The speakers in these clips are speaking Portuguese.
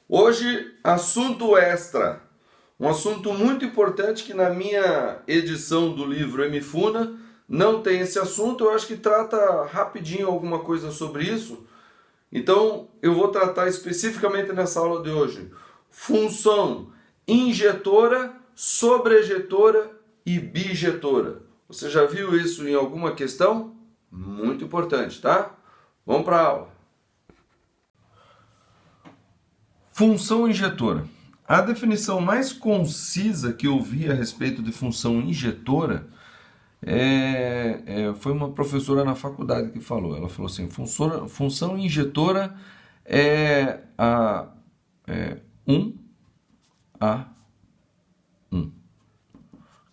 Hoje, assunto extra. Um assunto muito importante que na minha edição do livro MFUNA não tem esse assunto. Eu acho que trata rapidinho alguma coisa sobre isso. Então, eu vou tratar especificamente nessa aula de hoje. Função injetora, sobrejetora e bijetora. Você já viu isso em alguma questão? Muito importante, tá? Vamos para a aula. Função injetora. A definição mais concisa que eu vi a respeito de função injetora foi uma professora na faculdade que falou. Ela falou assim: função injetora é a 1 a 1. O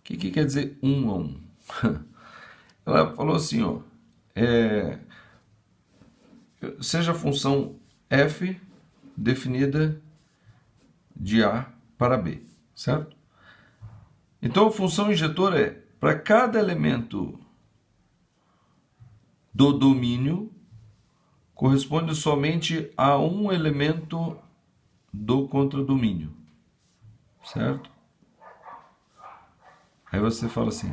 que quer dizer 1 a 1? Ela falou assim, ó, seja a função f definida de A para B, certo? Então a função injetora é para cada elemento do domínio corresponde somente a um elemento do contradomínio, certo? Aí você fala assim.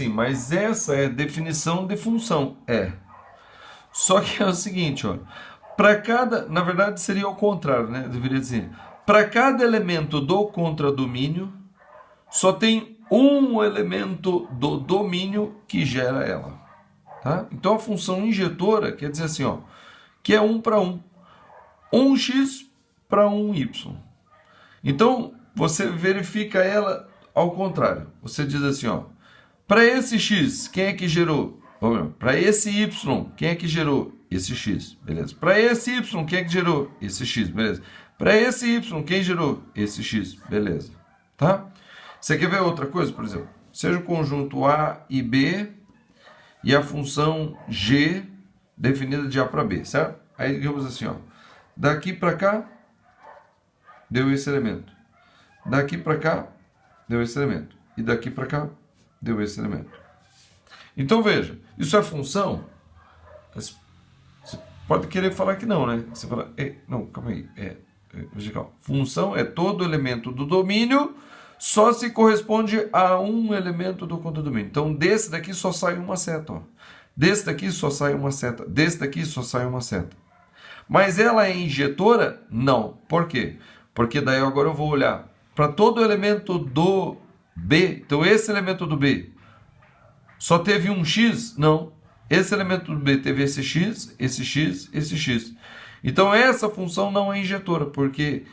Mas essa é a definição de função. Só que é o seguinte, ó. Para cada, na verdade seria o contrário, né? Eu deveria dizer, para cada elemento do contradomínio, só tem um elemento do domínio que gera ela, tá? Então a função injetora quer dizer assim, ó, que é 1 para 1. 1x para 1y. Então você verifica ela ao contrário. Você diz assim, ó, para esse x, quem é que gerou? Para esse y, quem é que gerou? Esse x, beleza. Para esse y, quem é que gerou? Esse x, beleza. Para esse y, quem gerou? Esse x, beleza. Tá? Você quer ver outra coisa, por exemplo? Seja o conjunto A e B e a função g definida de A para B, certo? Aí digamos assim, ó, daqui para cá deu esse elemento. Daqui para cá deu esse elemento. E daqui para cá deu esse elemento. Então veja, isso é função? Você pode querer falar que não, né? Você fala, não, calma aí. Função é todo elemento do domínio, só se corresponde a um elemento do contradomínio. Então desse daqui só sai uma seta, ó. Desse daqui só sai uma seta. Desse daqui só sai uma seta. Mas ela é injetora? Não. Por quê? Porque daí agora eu vou olhar para todo elemento do B. Então esse elemento do B só teve um x? Não. Esse elemento do B teve esse x, esse x, esse x. Então essa função não é injetora, porque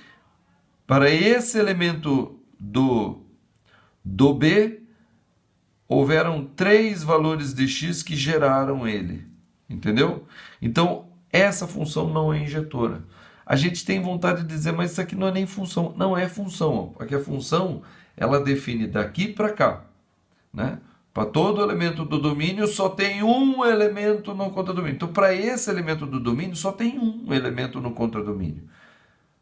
para esse elemento do B houveram 3 valores de x que geraram ele. Entendeu? Então essa função não é injetora. A gente tem vontade de dizer, mas isso aqui não é nem função. Não é função, porque a função ela define daqui para cá, né? Para todo elemento do domínio só tem um elemento no contradomínio. Então, para esse elemento do domínio só tem um elemento no contradomínio.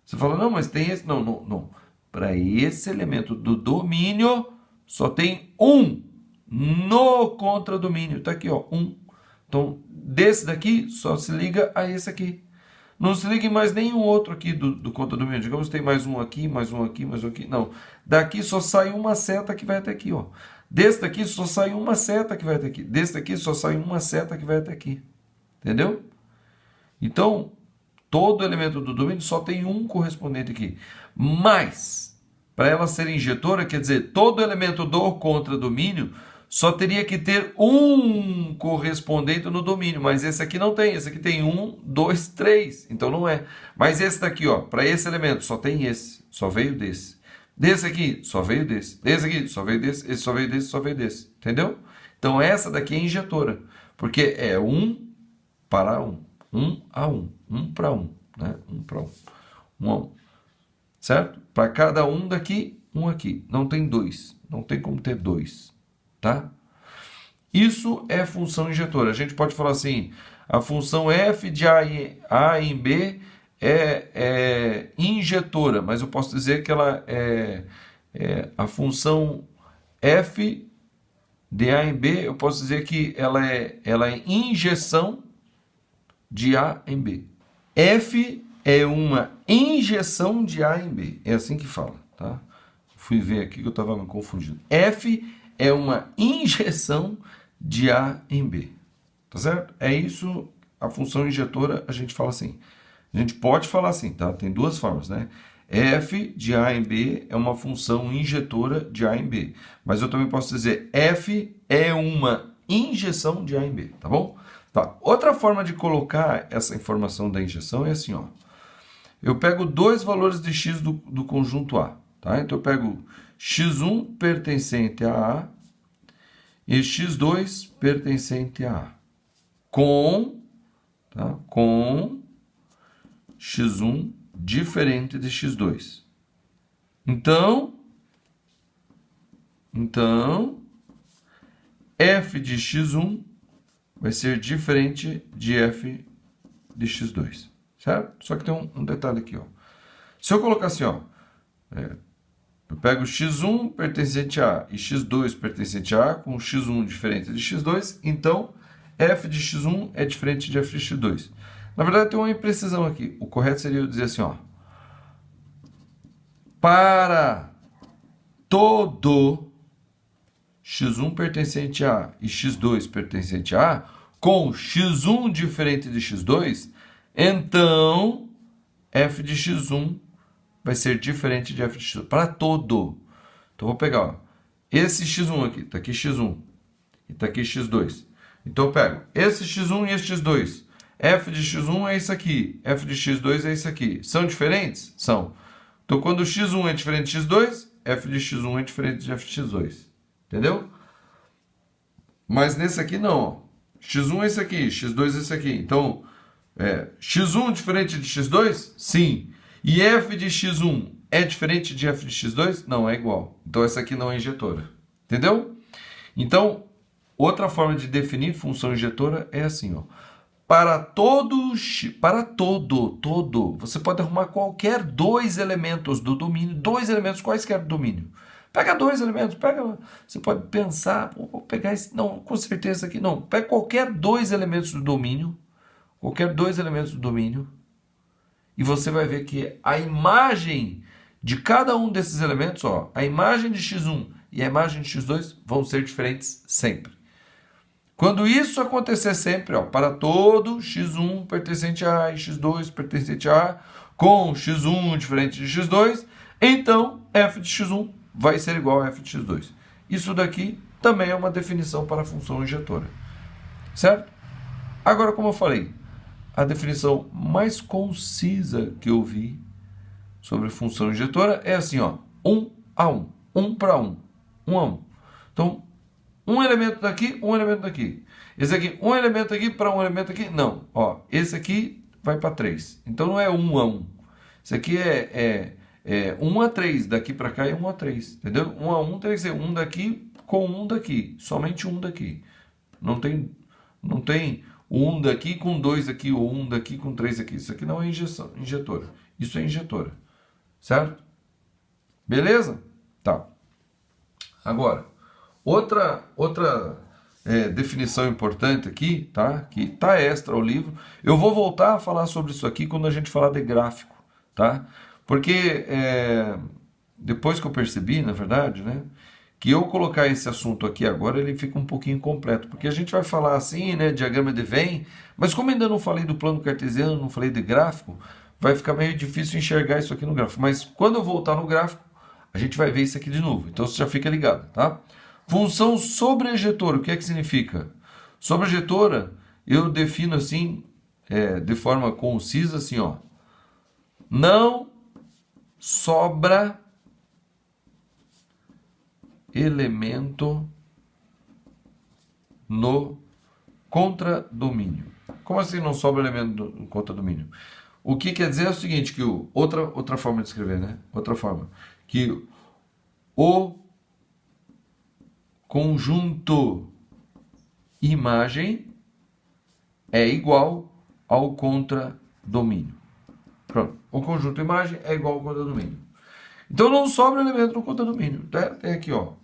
Você fala, não, mas tem esse. Não, não, não. Para esse elemento do domínio só tem um no contradomínio. Está aqui, ó, um. Então, desse daqui só se liga a esse aqui. Não se liga em mais nenhum outro aqui do contradomínio. Digamos que tem mais um aqui, mais um aqui, mais um aqui. Não. Daqui só sai uma seta que vai até aqui, ó. Desse daqui só sai uma seta que vai até aqui. Desse daqui só sai uma seta que vai até aqui. Entendeu? Então, todo elemento do domínio só tem um correspondente aqui. Mas, para ela ser injetora, quer dizer, todo elemento do contradomínio só teria que ter um correspondente no domínio. Mas esse aqui não tem. Esse aqui tem 1, 2, 3. Então não é. Mas esse daqui, ó, para esse elemento só tem esse. Só veio desse. Desse aqui, só veio desse. Desse aqui, só veio desse. Esse só veio desse, só veio desse. Entendeu? Então essa daqui é injetora. Porque é 1 para 1. 1 a 1. 1 para 1. Né? 1 para 1. 1 a 1. Certo? Para cada um daqui, um aqui. Não tem 2. Não tem como ter 2. Tá? Isso é função injetora. A gente pode falar assim, a função f de A em B é injetora, mas eu posso dizer que ela a função f de A em B, eu posso dizer que ela é injeção de A em B. F é uma injeção de A em B. É assim que fala, tá? Fui ver aqui que eu estava me confundindo. F é uma injeção de A em B. Tá certo? É isso, a função injetora, a gente fala assim. A gente pode falar assim, tá? Tem duas formas, né? F de A em B é uma função injetora de A em B. Mas eu também posso dizer F é uma injeção de A em B, tá bom? Tá. Outra forma de colocar essa informação da injeção é assim, ó. Eu pego dois valores de x do conjunto A, tá? Então eu pego x1 pertencente a A e x2 pertencente a A. Com x1 diferente de x2. Então, f de x1 vai ser diferente de f de x2, certo? Só que tem um detalhe aqui, ó. Se eu colocar assim, ó, eu pego x1 pertencente a A e x2 pertencente a A com x1 diferente de x2, então f de x1 é diferente de f de x2. Na verdade, tem uma imprecisão aqui. O correto seria eu dizer assim, ó. Para todo x1 pertencente a A e x2 pertencente a A, com x1 diferente de x2, então f de x1 vai ser diferente de f de x2. Para todo. Então, vou pegar, ó, esse x1 aqui. Está aqui x1 e está aqui x2. Então, eu pego esse x1 e esse x2. F de x1 é isso aqui, f de x2 é isso aqui. São diferentes? São. Então, quando x1 é diferente de x2, f de x1 é diferente de f de x2. Entendeu? Mas nesse aqui não. Ó. x1 é esse aqui, x2 é esse aqui. Então, x1 diferente de x2? Sim. E f de x1 é diferente de f de x2? Não, é igual. Então, essa aqui não é injetora. Entendeu? Então, outra forma de definir função injetora é assim, ó. Para todo, você pode arrumar qualquer dois elementos do domínio, dois elementos quaisquer do domínio. Pega dois elementos, você pode pensar, vou pegar esse, não, com certeza aqui, não. Pega qualquer dois elementos do domínio, e você vai ver que a imagem de cada um desses elementos, ó, a imagem de x1 e a imagem de x2 vão ser diferentes sempre. Quando isso acontecer sempre, ó, para todo x1 pertencente a A e x2 pertencente a A, com x1 diferente de x2, então f de x1 vai ser igual a f de x2. Isso daqui também é uma definição para a função injetora. Certo? Agora, como eu falei, a definição mais concisa que eu vi sobre função injetora é assim, ó, 1 a 1, 1 para 1, 1 a 1. Então, um elemento daqui, um elemento daqui. Esse aqui, um elemento aqui para um elemento aqui. Não, ó, esse aqui vai para 3. Então não é 1 a 1. Isso aqui é 1 a 3. Daqui para cá é 1 a 3. Entendeu? 1 a 1 tem que ser um daqui com um daqui. Somente um daqui. Não tem um daqui com dois aqui ou um daqui com três aqui. Isso aqui não é injetora. Isso é injetora. Certo? Beleza? Tá. Agora, outra definição importante aqui, tá? Que tá extra ao livro. Eu vou voltar a falar sobre isso aqui quando a gente falar de gráfico, tá? Porque depois que eu percebi, na verdade, né, que eu colocar esse assunto aqui agora, ele fica um pouquinho incompleto, porque a gente vai falar assim, né, diagrama de Venn, mas como ainda não falei do plano cartesiano, não falei de gráfico, vai ficar meio difícil enxergar isso aqui no gráfico. Mas quando eu voltar no gráfico, a gente vai ver isso aqui de novo. Então você já fica ligado, tá? Função sobrejetora, o que é que significa? Sobrejetora, eu defino assim, de forma concisa, assim, ó. Não sobra elemento no contradomínio. Como assim não sobra elemento no contradomínio? O que quer dizer é o seguinte, que outra forma de escrever, né? Outra forma, que o conjunto imagem é igual ao contradomínio. Pronto. O conjunto imagem é igual ao contradomínio. Então não sobra elemento no contradomínio. Tem aqui, ó.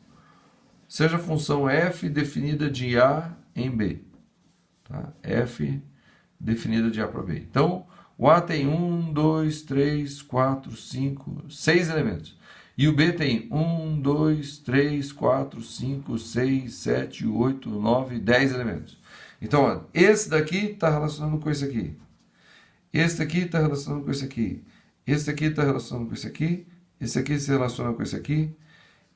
Seja a função f definida de A em B. Tá? F definida de A para B. Então, o A tem 1, 2, 3, 4, 5, 6 elementos. E o B tem 1, 2, 3, 4, 5, 6, 7, 8, 9, 10 elementos. Então, ó, esse daqui está relacionando com esse aqui. Esse aqui está relacionando com esse aqui. Esse aqui está relacionando com esse aqui. Esse aqui se relaciona com esse aqui.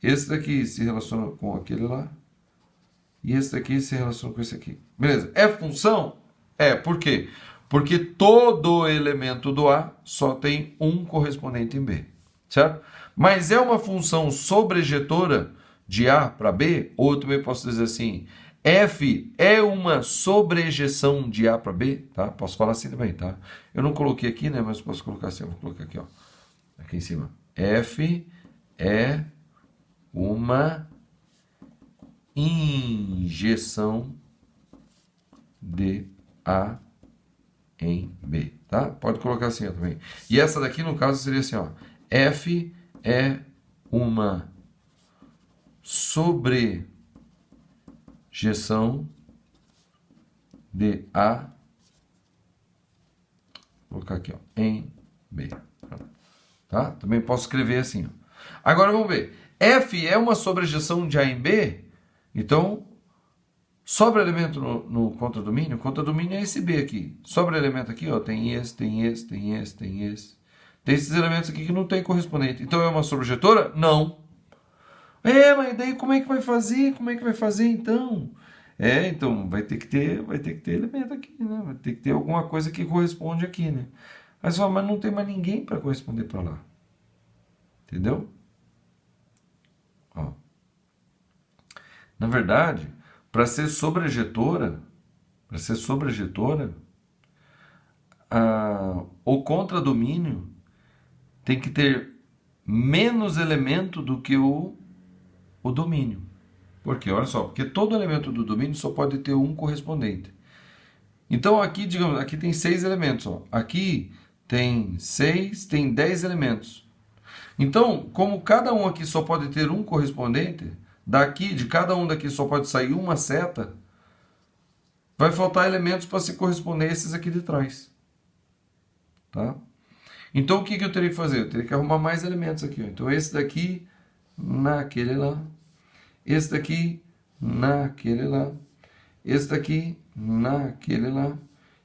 Esse daqui se relaciona com aquele lá. E esse daqui se relaciona com esse aqui. Beleza? É função? É. Por quê? Porque todo elemento do A só tem um correspondente em B. Certo? Mas é uma função sobrejetora de A para B? Ou eu também posso dizer assim, F é uma sobrejeção de A para B? Tá? Posso falar assim também, tá? Eu não coloquei aqui, né? Mas posso colocar assim. Eu vou colocar aqui, ó. Aqui em cima. F é uma injeção de A em B, tá? Pode colocar assim ó, também. E essa daqui, no caso, seria assim, ó. F é uma sobrejeção de A, vou colocar aqui, ó, em B. Tá? Também posso escrever assim, ó. Agora vamos ver. F é uma sobrejeção de A em B, então sobra elemento no contradomínio. O contradomínio é esse B aqui. Sobra elemento aqui, ó, tem esse, tem esse, tem esse, tem esse. Tem esses elementos aqui que não tem correspondente. Então é uma sobrejetora? Não. Mas daí como é que vai fazer? Como é que vai fazer então? Então vai ter que ter elemento aqui, né? Vai ter que ter alguma coisa que corresponde aqui, né? Mas não tem mais ninguém para corresponder para lá. Entendeu? Ó. Na verdade, para ser sobrejetora, o contradomínio tem que ter menos elemento do que o domínio. Por quê? Olha só, porque todo elemento do domínio só pode ter um correspondente. Então aqui, digamos, aqui tem 6 elementos, ó. Aqui tem 6, tem 10 elementos. Então, como cada um aqui só pode ter um correspondente, de cada um daqui só pode sair uma seta, vai faltar elementos para se corresponder a esses aqui de trás. Tá? Então, o que eu teria que fazer? Eu teria que arrumar mais elementos aqui. Ó. Então, esse daqui naquele lá. Esse daqui naquele lá. Esse daqui naquele lá.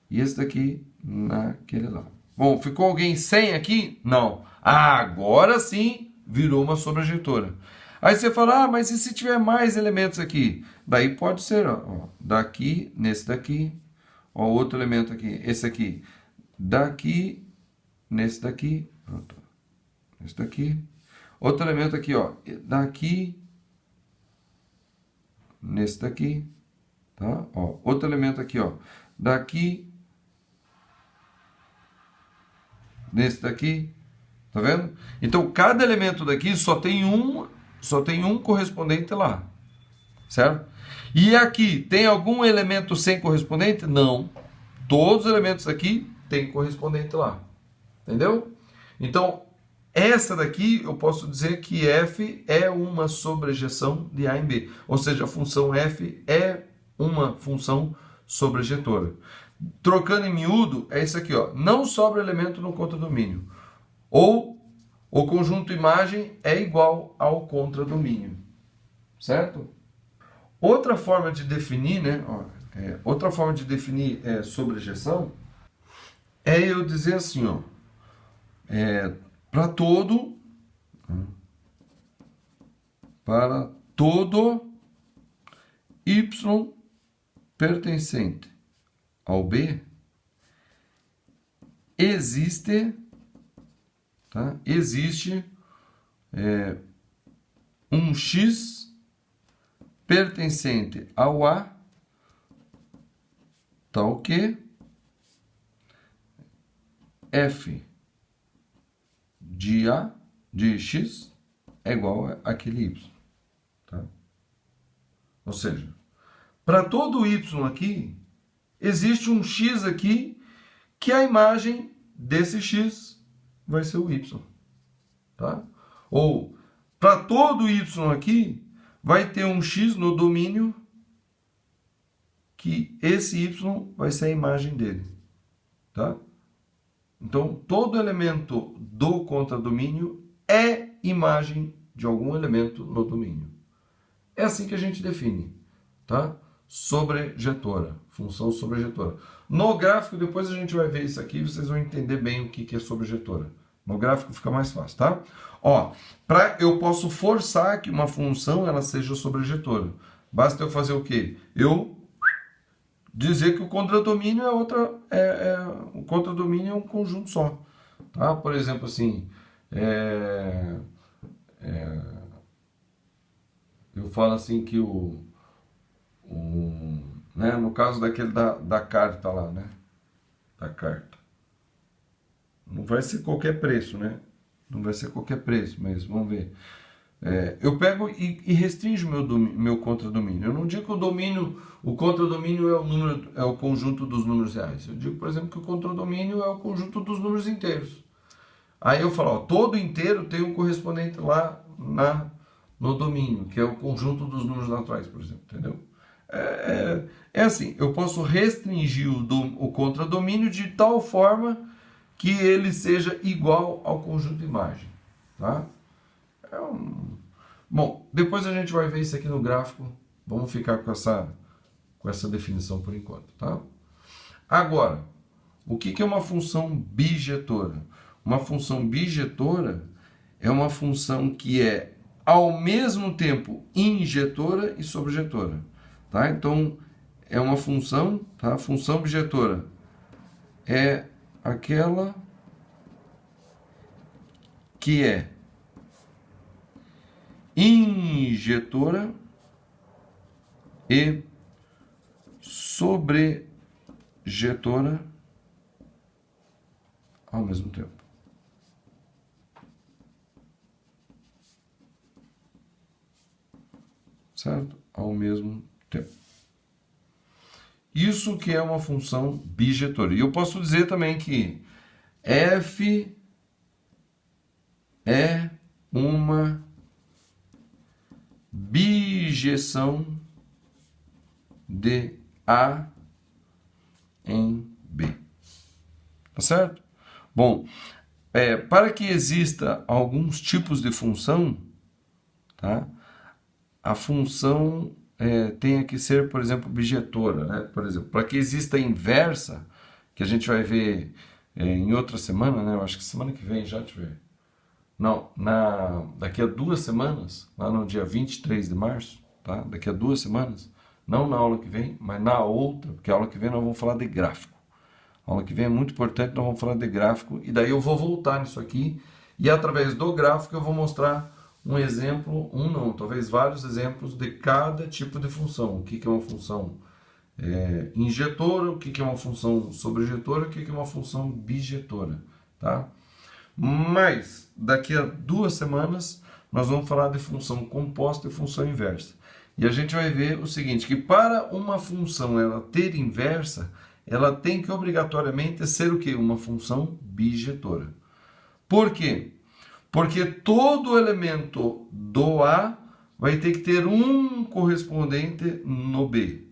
E esse daqui naquele lá. Bom, ficou alguém sem aqui? Não. Agora sim virou uma sobrejetora. Aí você fala, mas e se tiver mais elementos aqui? Daí pode ser, ó, daqui, nesse daqui, ó, outro elemento aqui, esse aqui, daqui, nesse daqui, pronto, esse daqui, outro elemento aqui, ó, daqui, nesse daqui, tá? Ó, outro elemento aqui, ó, daqui, nesse daqui, tá vendo? Então, cada elemento daqui só tem um correspondente lá, certo? E aqui, tem algum elemento sem correspondente? Não. Todos os elementos aqui têm correspondente lá, entendeu? Então, essa daqui eu posso dizer que F é uma sobrejeção de A em B. Ou seja, a função F é uma função sobrejetora. Trocando em miúdo, é isso aqui, ó. Não sobra elemento no contradomínio. Ou o conjunto imagem é igual ao contradomínio. Certo? Outra forma de definir, né? Outra forma de definir sobrejeção é eu dizer assim, ó. Para todo y pertencente ao B existe um x pertencente ao A, tal que f de A de x é igual àquele y. Tá? Ou seja, para todo y aqui, existe um x aqui que a imagem desse x vai ser o y. Tá? Ou, para todo y aqui, vai ter um x no domínio que esse y vai ser a imagem dele. tá? Então, todo elemento do contradomínio é imagem de algum elemento no domínio. É assim que a gente define, tá? Sobrejetora, função sobrejetora. No gráfico, depois a gente vai ver isso aqui, vocês vão entender bem o que é sobrejetora. No gráfico fica mais fácil, tá? Ó, eu posso forçar que uma função ela seja sobrejetora. Basta eu fazer o quê? Eu dizer que o contradomínio é outra, o contradomínio é um conjunto só, tá? Por exemplo, assim, eu falo assim que né, no caso daquele da carta lá, né? Da carta. Não vai ser qualquer preço, né? Não vai ser qualquer preço, mas vamos ver. Eu pego e restringo meu contradomínio. Eu não digo que o contradomínio é o conjunto dos números reais. Eu digo, por exemplo, que o contradomínio é o conjunto dos números inteiros. Aí eu falo, ó, todo inteiro tem um correspondente lá no domínio, que é o conjunto dos números naturais, por exemplo, entendeu? É assim, eu posso restringir o contradomínio de tal forma que ele seja igual ao conjunto imagem, tá? Bom, depois a gente vai ver isso aqui no gráfico. Vamos ficar com essa definição por enquanto, tá? Agora, o que é uma função bijetora? Uma função bijetora é uma função que é ao mesmo tempo injetora e sobrejetora, tá? Então, é uma função, tá? Função bijetora é aquela que é injetora e sobrejetora ao mesmo tempo. Certo? Ao mesmo tempo. Isso que é uma função bijetora. E eu posso dizer também que f é uma bijeção de A em B. Tá certo? Bom, para que exista alguns tipos de função, tá? A função tenha que ser, por exemplo, bijetora, né? Por exemplo, para que exista a inversa, que a gente vai ver em outra semana, né? Eu acho que semana que vem já, deixa eu ver. Não, daqui a 2 semanas, lá no dia 23 de março, tá? Daqui a 2 semanas, não na aula que vem, mas na outra, porque a aula que vem nós vamos falar de gráfico. A aula que vem é muito importante, nós vamos falar de gráfico, e daí eu vou voltar nisso aqui, e através do gráfico eu vou mostrar um exemplo, talvez vários exemplos de cada tipo de função. O que é uma função injetora, o que é uma função sobrejetora, o que é uma função bijetora, tá? Mas, daqui a 2 semanas, nós vamos falar de função composta e função inversa. E a gente vai ver o seguinte, que para uma função ela ter inversa, ela tem que obrigatoriamente ser o quê? Uma função bijetora. Por quê? Porque todo elemento do A vai ter que ter um correspondente no B.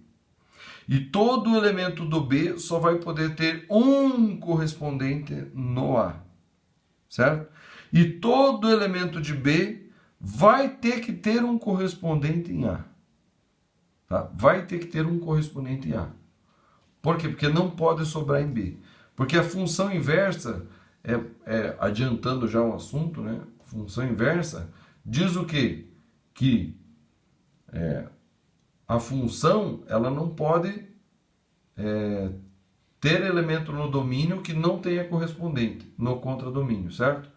E todo elemento do B só vai poder ter um correspondente no A. Certo? E todo elemento de B vai ter que ter um correspondente em A. Tá? Vai ter que ter um correspondente em A. Por quê? Porque não pode sobrar em B. Porque a função inversa, adiantando já o assunto, né? Função inversa diz o quê? Que a função ela não pode ter elemento no domínio que não tenha correspondente no contradomínio, certo?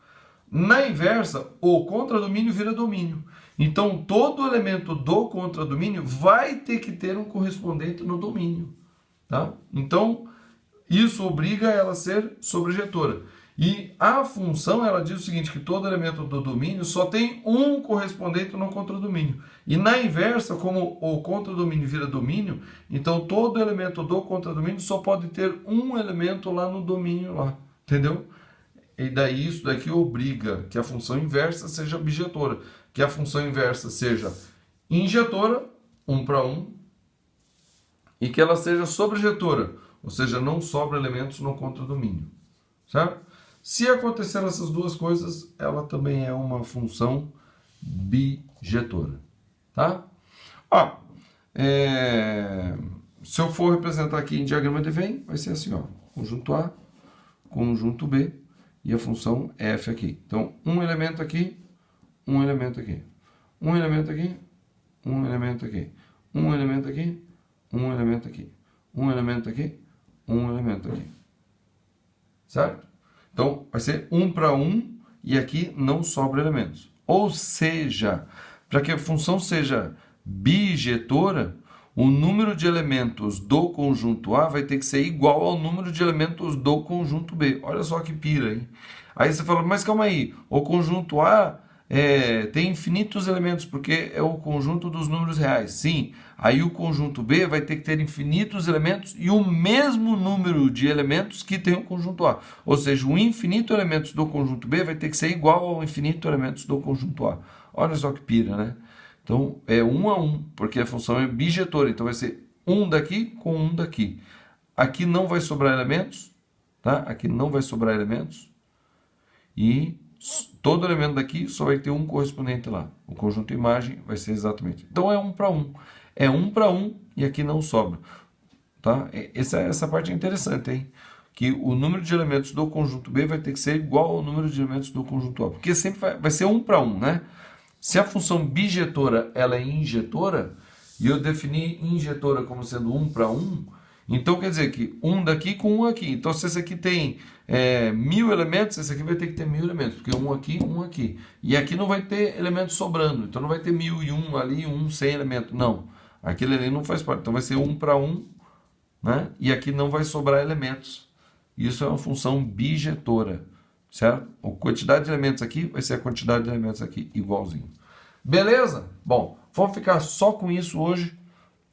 Na inversa, o contradomínio vira domínio. Então, todo elemento do contradomínio vai ter que ter um correspondente no domínio, tá? Então, isso obriga ela a ser sobrejetora. E a função, ela diz o seguinte, que todo elemento do domínio só tem um correspondente no contradomínio. E na inversa, como o contradomínio vira domínio, então todo elemento do contradomínio só pode ter um elemento lá no domínio lá, entendeu? E daí isso daqui obriga que a função inversa seja bijetora, que a função inversa seja injetora, 1 para 1, e que ela seja sobrejetora, ou seja, não sobra elementos no contradomínio, certo? Se acontecer essas duas coisas, ela também é uma função bijetora, tá? Ó, se eu for representar aqui em diagrama de Venn, vai ser assim, ó, conjunto A, conjunto B, e a função f aqui. Então, um elemento aqui, um elemento aqui, um elemento aqui, um elemento aqui, um elemento aqui, um elemento aqui, um elemento aqui, um elemento aqui. Certo? Então, vai ser 1 para 1 e aqui não sobra elementos. Ou seja, para que a função seja bijetora, o número de elementos do conjunto A vai ter que ser igual ao número de elementos do conjunto B. Olha só que pira, hein? Aí você fala, mas calma aí, o conjunto A tem infinitos elementos, porque é o conjunto dos números reais. Sim, aí o conjunto B vai ter que ter infinitos elementos e o mesmo número de elementos que tem o conjunto A. Ou seja, o infinito elementos do conjunto B vai ter que ser igual ao infinito elementos do conjunto A. Olha só que pira, né? Então, é 1 a 1, porque a função é bijetora. Então, vai ser 1 daqui com 1 daqui. Aqui não vai sobrar elementos, tá? Aqui não vai sobrar elementos. E todo elemento daqui só vai ter um correspondente lá. O conjunto imagem vai ser exatamente. Então, é 1 para 1. É 1 para 1 e aqui não sobra. Tá? Essa parte é interessante, hein? Que o número de elementos do conjunto B vai ter que ser igual ao número de elementos do conjunto A. Porque sempre vai ser 1 para 1, né? Se a função bijetora ela é injetora, e eu defini injetora como sendo 1 para 1, então quer dizer que 1 daqui com 1 aqui. Então se esse aqui tem 1000 elementos, esse aqui vai ter que ter 1000 elementos, porque 1 aqui, 1 aqui. E aqui não vai ter elementos sobrando, então não vai ter 1001 ali, 1 sem elemento. Não, aquele ali não faz parte. Então vai ser 1 para 1, né? E aqui não vai sobrar elementos. Isso é uma função bijetora. Certo? A quantidade de elementos aqui vai ser a quantidade de elementos aqui, igualzinho. Beleza? Bom, vamos ficar só com isso hoje.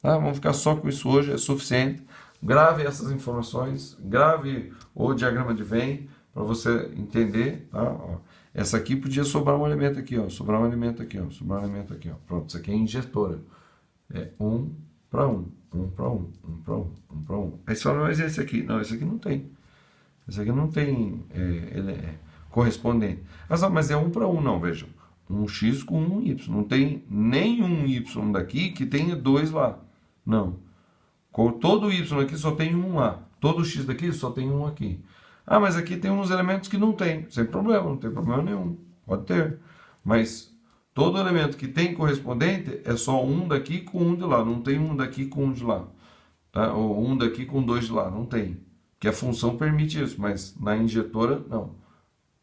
Tá? Vamos ficar só com isso hoje, é suficiente. Grave essas informações, grave o diagrama de Venn para você entender. Tá? Ó, essa aqui podia sobrar um elemento aqui, ó, sobrar um elemento aqui, ó, sobrar um elemento aqui. Ó. Pronto, isso aqui é injetora. É 1 para 1, 1 para 1, 1 para 1, 1 para 1. Aí você fala, mas esse aqui? Não, esse aqui não tem. Esse aqui não tem correspondente. Mas é 1 para 1, não, vejam. Um x com um y. Não tem nenhum y daqui que tenha 2 lá. Não. Com todo y aqui só tem um lá. Todo x daqui só tem um aqui. Ah, mas aqui tem uns elementos que não tem. Sem problema, não tem problema nenhum. Pode ter. Mas todo elemento que tem correspondente é só um daqui com um de lá. Não tem um daqui com um de lá. Tá? Ou um daqui com 2 de lá. Não tem. Que a função permite isso, mas na injetora, não.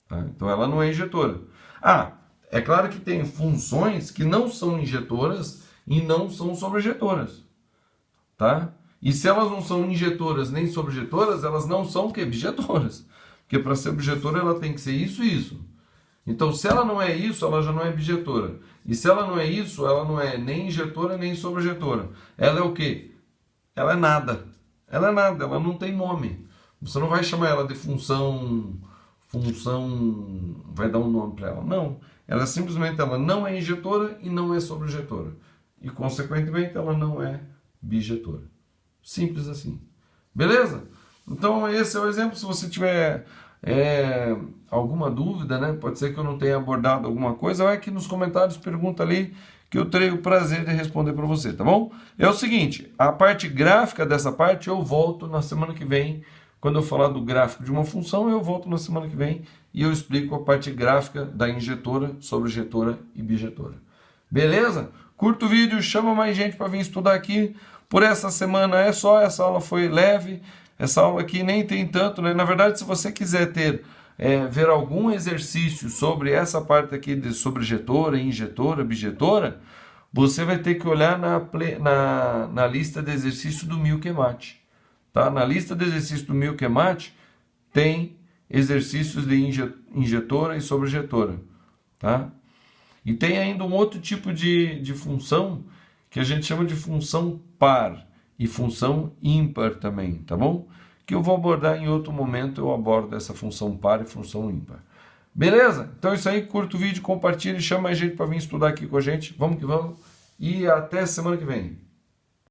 Tá? Então, ela não é injetora. Ah, é claro que tem funções que não são injetoras e não são sobrejetoras. Tá? E se elas não são injetoras nem sobrejetoras, elas não são o quê? Bijetoras. Porque para ser objetora, ela tem que ser isso e isso. Então, se ela não é isso, ela já não é bijetora. E se ela não é isso, ela não é nem injetora nem sobrejetora. Ela é o quê? Ela é nada. Ela é nada, ela não tem nome. Você não vai chamar ela de função, vai dar um nome para ela. Não, ela simplesmente ela não é injetora e não é sobrejetora. E, consequentemente, ela não é bijetora. Simples assim. Beleza? Então, esse é o exemplo. Se você tiver alguma dúvida, né? Pode ser que eu não tenha abordado alguma coisa, vai aqui nos comentários, pergunta ali, que eu terei o prazer de responder para você, tá bom? É o seguinte, a parte gráfica dessa parte eu volto na semana que vem. Quando eu falar do gráfico de uma função, eu volto na semana que vem e eu explico a parte gráfica da injetora, sobrejetora e bijetora. Beleza? Curta o vídeo, chama mais gente para vir estudar aqui. Por essa semana é só, essa aula foi leve, essa aula aqui nem tem tanto, né? Na verdade, se você quiser ver algum exercício sobre essa parte aqui de sobrejetora, injetora, bijetora, você vai ter que olhar na lista de exercício do Milk-E-Mate. Tá? Na lista de exercícios do Milk-E-Mate tem exercícios de injetora e sobrejetora. Tá? E tem ainda um outro tipo de função que a gente chama de função par e função ímpar também, tá bom? Que eu vou abordar em outro momento, eu abordo essa função par e função ímpar. Beleza? Então é isso aí, curta o vídeo, compartilha e chama a gente para vir estudar aqui com a gente. Vamos que vamos e até semana que vem.